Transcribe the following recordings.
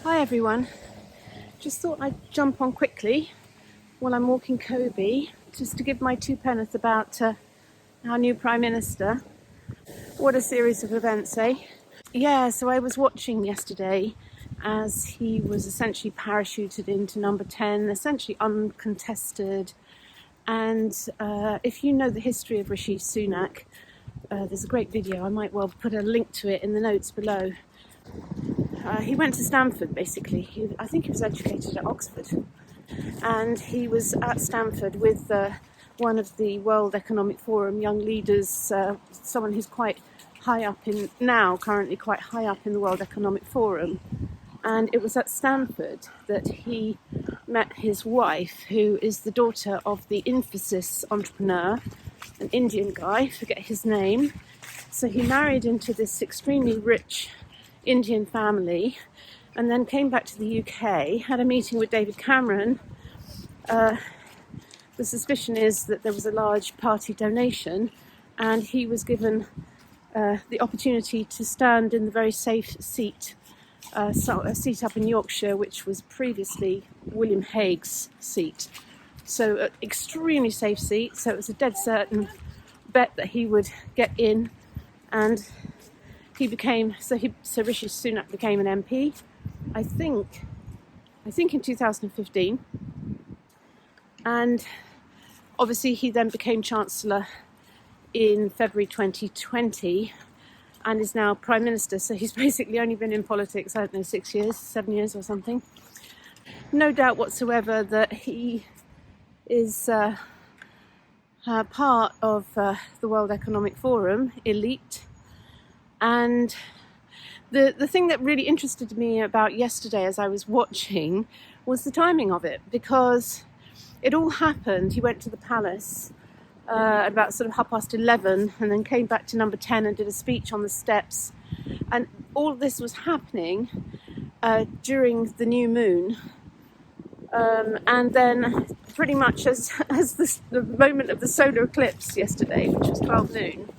Hi everyone, just thought I'd jump on quickly while I'm walking Kobe just to give my two penneth about our new Prime Minister. What a series of events, eh? Yeah, so I was watching yesterday as he was essentially parachuted into number 10, essentially uncontested. And if you know the history of Rishi Sunak, there's a great video, I might well put a link to it in the notes below. He went to Stanford, basically. I think he was educated at Oxford. And he was at Stanford with one of the World Economic Forum young leaders, someone who's quite high up currently quite high up in the World Economic Forum. And it was at Stanford that he met his wife, who is the daughter of the Infosys entrepreneur, an Indian guy, I forget his name. So he married into this extremely rich Indian family and then came back to the UK, had a meeting with David Cameron. The suspicion is that there was a large party donation and he was given the opportunity to stand in the very safe seat, a seat up in Yorkshire, which was previously William Hague's seat. So an extremely safe seat, so it was a dead certain bet that he would get in, and he became, so Rishi Sunak became an MP, I think in 2015. And obviously he then became Chancellor in February 2020 and is now Prime Minister. So he's basically only been in politics, I don't know, 6 years, 7 years or something. No doubt whatsoever that he is part of the World Economic Forum elite. And the thing that really interested me about yesterday as I was watching was the timing of it, because it all happened. He went to the palace about sort of 11:30 and then came back to number 10 and did a speech on the steps. And all this was happening during the new moon. And then pretty much as the moment of the solar eclipse yesterday, which was 12 noon,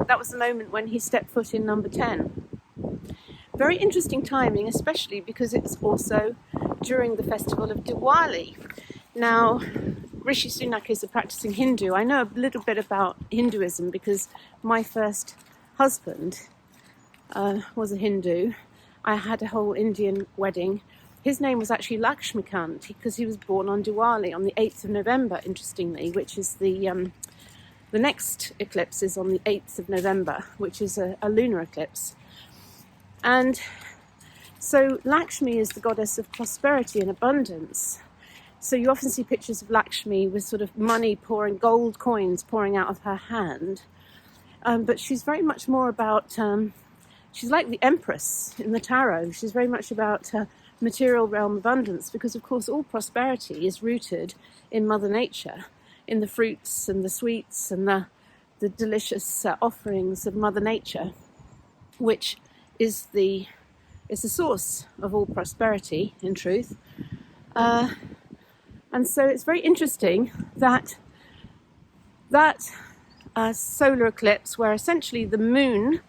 that was the moment when he stepped foot in number 10. Very interesting timing, especially because it's also during the festival of Diwali. Now, Rishi Sunak is a practicing Hindu. I know a little bit about Hinduism because my first husband was a Hindu. I had a whole Indian wedding. His name was actually Lakshmikant because he was born on Diwali on the 8th of November, interestingly, which is the next eclipse is on the 8th of November, which is a lunar eclipse. And so Lakshmi is the goddess of prosperity and abundance. So you often see pictures of Lakshmi with sort of money pouring, gold coins pouring out of her hand. But she's very much more about, she's like the Empress in the tarot. She's very much about material realm abundance because, of course, all prosperity is rooted in Mother Nature, in the fruits and the sweets and the delicious offerings of Mother Nature, which is the source of all prosperity, in truth. And so it's very interesting that solar eclipse, where essentially the moon,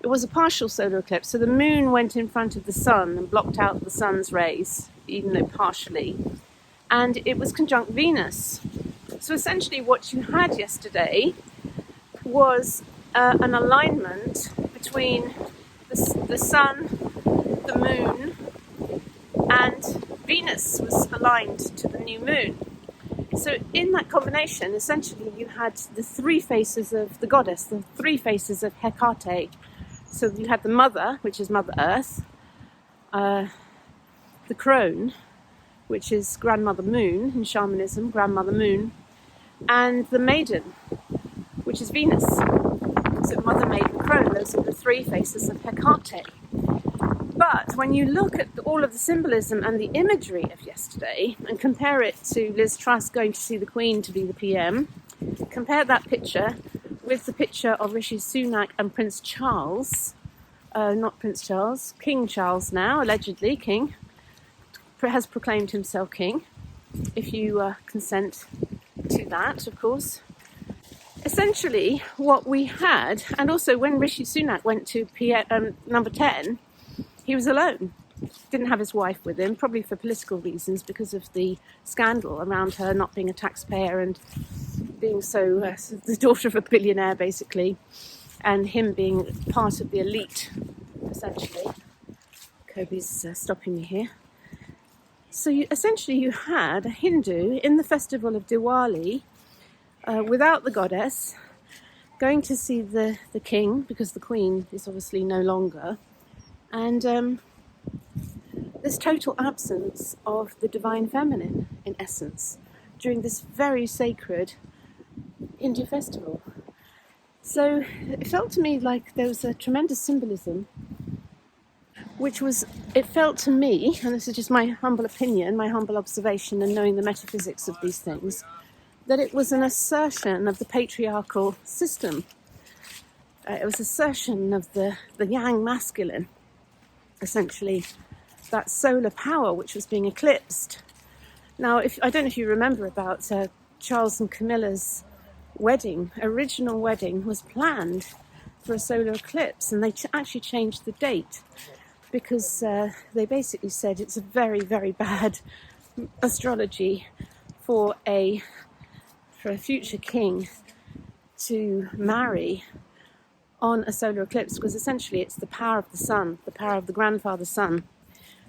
it was a partial solar eclipse, so the moon went in front of the sun and blocked out the sun's rays, even though partially, and it was conjunct Venus. So essentially what you had yesterday was an alignment between the sun, the moon, and Venus was aligned to the new moon. So in that combination, essentially you had the three faces of the goddess, the three faces of Hecate. So you had the mother, which is Mother Earth, the crone, which is Grandmother Moon in shamanism, Grandmother Moon, and the maiden, which is Venus. So Mother, Maiden, Crone, those are the three faces of Hecate. But when you look at all of the symbolism and the imagery of yesterday and compare it to Liz Truss going to see the Queen to be the PM, compare that picture with the picture of Rishi Sunak and Prince Charles, not Prince Charles, King Charles now, allegedly King, has proclaimed himself King, if you consent to that, of course. Essentially, what we had, and also when Rishi Sunak went to number 10, he was alone. didn't have his wife with him, probably for political reasons, because of the scandal around her not being a taxpayer and being the daughter of a billionaire, basically, and him being part of the elite, essentially. Kobe's stopping me here. So essentially you had a Hindu in the festival of Diwali, without the goddess, going to see the king, because the queen is obviously no longer, and this total absence of the divine feminine, in essence, during this very sacred Hindu festival. So it felt to me like there was a tremendous symbolism, it felt to me, and this is just my humble opinion, my humble observation and knowing the metaphysics of these things, that it was an assertion of the patriarchal system. It was assertion of the yang masculine, essentially, that solar power which was being eclipsed. Now, I don't know if you remember about Charles and Camilla's wedding. Original wedding was planned for a solar eclipse, and they actually changed the date because they basically said it's a very, very bad astrology for a future king to marry on a solar eclipse, because essentially it's the power of the sun, the power of the grandfather sun,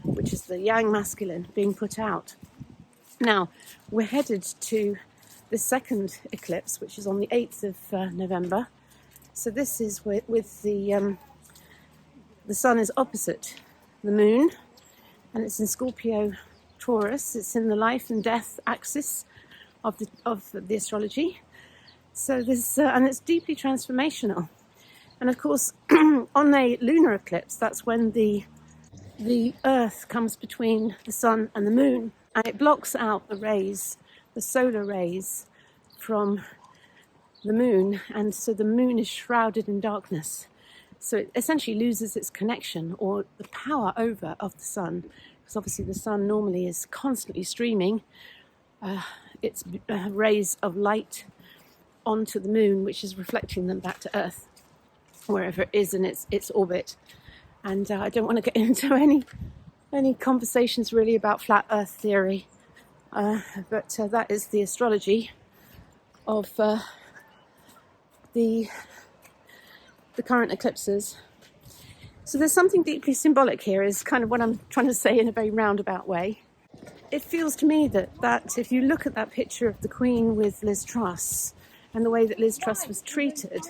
which is the yang masculine being put out. Now, we're headed to the second eclipse, which is on the 8th of November. So this is with the sun is opposite the moon, and it's in Scorpio Taurus. It's in the life and death axis of the astrology. So this and it's deeply transformational. And of course, on a lunar eclipse, that's when the Earth comes between the sun and the moon, and it blocks out the rays, the solar rays, from the moon, and so the moon is shrouded in darkness. So it essentially loses its connection or the power over of the sun, because obviously the sun normally is constantly streaming its rays of light onto the moon, which is reflecting them back to Earth, wherever it is in its orbit. And I don't want to get into any conversations really about flat Earth theory, but that is the astrology of the current eclipses. So there's something deeply symbolic here, is kind of what I'm trying to say in a very roundabout way. It feels to me that if you look at that picture of the Queen with Liz Truss and the way that Liz Truss was treated,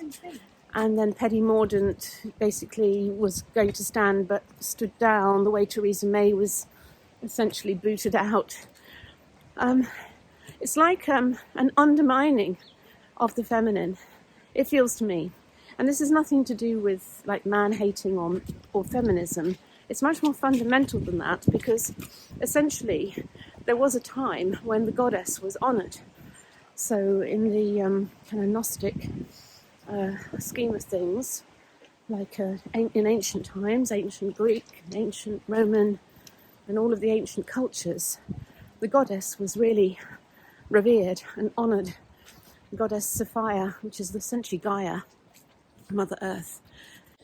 and then Paddy Mordaunt basically was going to stand but stood down, the way Theresa May was essentially booted out. It's like an undermining of the feminine, it feels to me. And this has nothing to do with like man-hating or feminism. It's much more fundamental than that, because essentially there was a time when the goddess was honoured. So in the kind of Gnostic scheme of things, like in ancient times, ancient Greek, ancient Roman, and all of the ancient cultures, the goddess was really revered and honoured. The goddess Sophia, which is essentially Gaia, Mother Earth.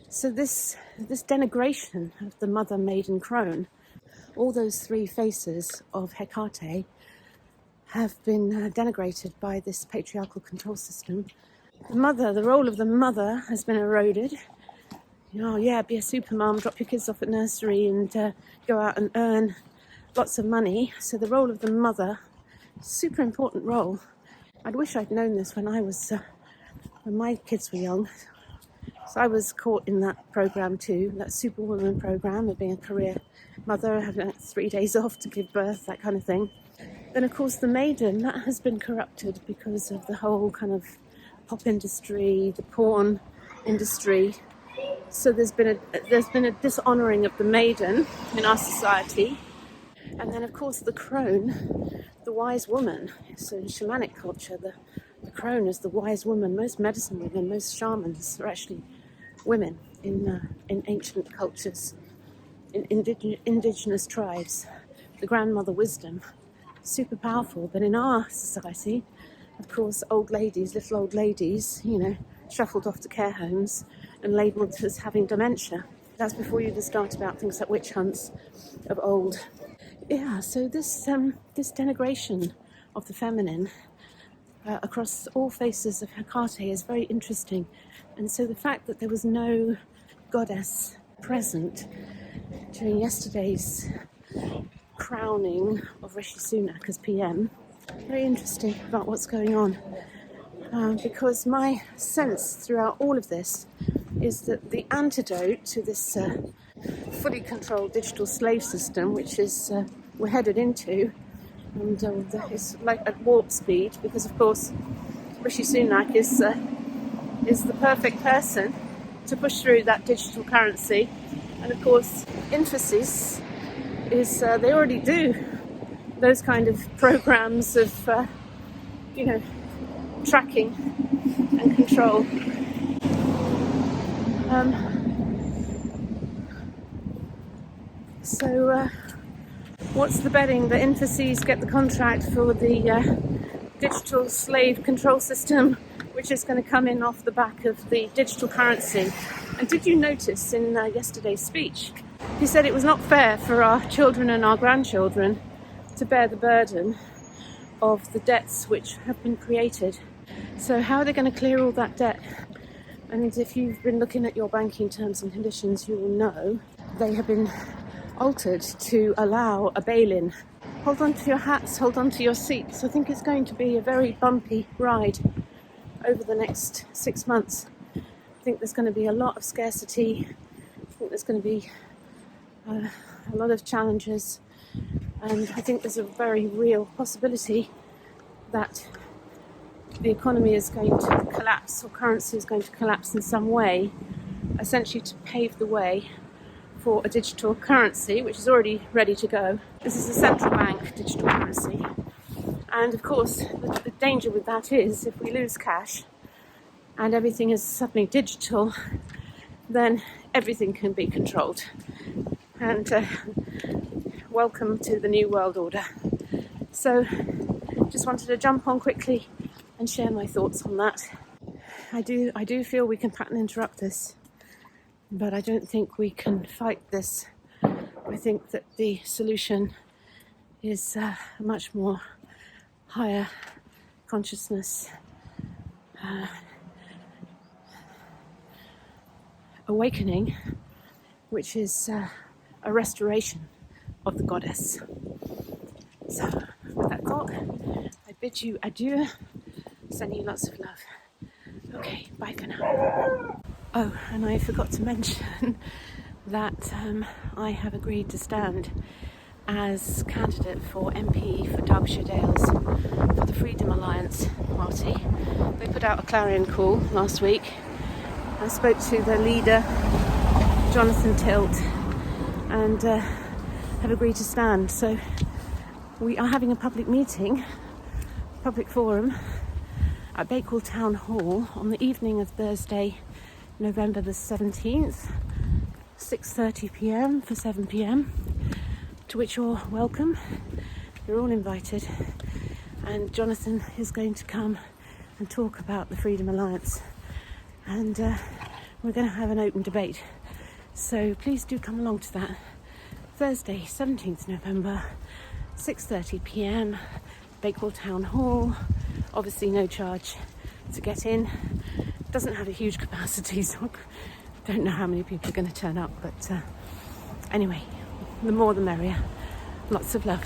So this denigration of the mother, maiden, crone, all those three faces of Hecate have been denigrated by this patriarchal control system. The role of the mother has been eroded. Be a super mum, drop your kids off at nursery and go out and earn lots of money. So the role of the mother, super important role. I'd wish I'd known this when my kids were young. So I was caught in that program too, that superwoman program of being a career mother, having 3 days off to give birth, that kind of thing. Then of course the maiden, that has been corrupted because of the whole kind of pop industry, the porn industry. So there's been a dishonouring of the maiden in our society. And then of course the crone, the wise woman. So in shamanic culture, the crone is the wise woman. Most medicine women, most shamans are actually women in ancient cultures, in indigenous tribes. The grandmother wisdom, super powerful. But in our society, of course, little old ladies, shuffled off to care homes and labelled as having dementia. That's before you even start about things like witch hunts of old. Yeah, so this denigration of the feminine across all faces of Hecate is very interesting. And so the fact that there was no goddess present during yesterday's crowning of Rishi Sunak as PM, very interesting about what's going on. Because my sense throughout all of this is that the antidote to this fully controlled digital slave system, which is we're headed into, and it's like at warp speed, because of course Rishi Sunak is the perfect person to push through that digital currency, and of course Infosys is they already do those kind of programs of tracking and control. So what's the betting that Infosys get the contract for the digital slave control system, which is going to come in off the back of the digital currency? And did you notice in yesterday's speech, he said it was not fair for our children and our grandchildren to bear the burden of the debts which have been created. So how are they going to clear all that debt? And if you've been looking at your banking terms and conditions, you will know they have been altered to allow a bail-in. Hold on to your hats, hold on to your seats. I think it's going to be a very bumpy ride over the next 6 months. I think there's going to be a lot of scarcity. I think there's going to be a lot of challenges. And I think there's a very real possibility that the economy is going to collapse, or currency is going to collapse in some way, essentially to pave the way for a digital currency, which is already ready to go. This is a central bank digital currency. And of course, the danger with that is if we lose cash and everything is suddenly digital, then everything can be controlled. And welcome to the new world order. So just wanted to jump on quickly and share my thoughts on that. I do feel we can pattern interrupt this, but I don't think we can fight this. I think that the solution is a much more higher consciousness awakening, which is a restoration of the goddess. So with that thought, I bid you adieu, send you lots of love. Okay, bye for now. Oh, and I forgot to mention that I have agreed to stand as candidate for MP for Derbyshire Dales for the Freedom Alliance party. They put out a clarion call last week. I spoke to the leader, Jonathan Tilt, and have agreed to stand. So we are having a public meeting, public forum at Bakewell Town Hall on the evening of Thursday, November the 17th, 6:30 p.m. for 7 p.m, to which you're welcome. You're all invited, and Jonathan is going to come and talk about the Freedom Alliance, and we're going to have an open debate. So please do come along to that. Thursday, 17th November, 6:30 p.m, Bakewell Town Hall. Obviously no charge to get in. Doesn't have a huge capacity, so I don't know how many people are going to turn up, but anyway, the more the merrier. Lots of love.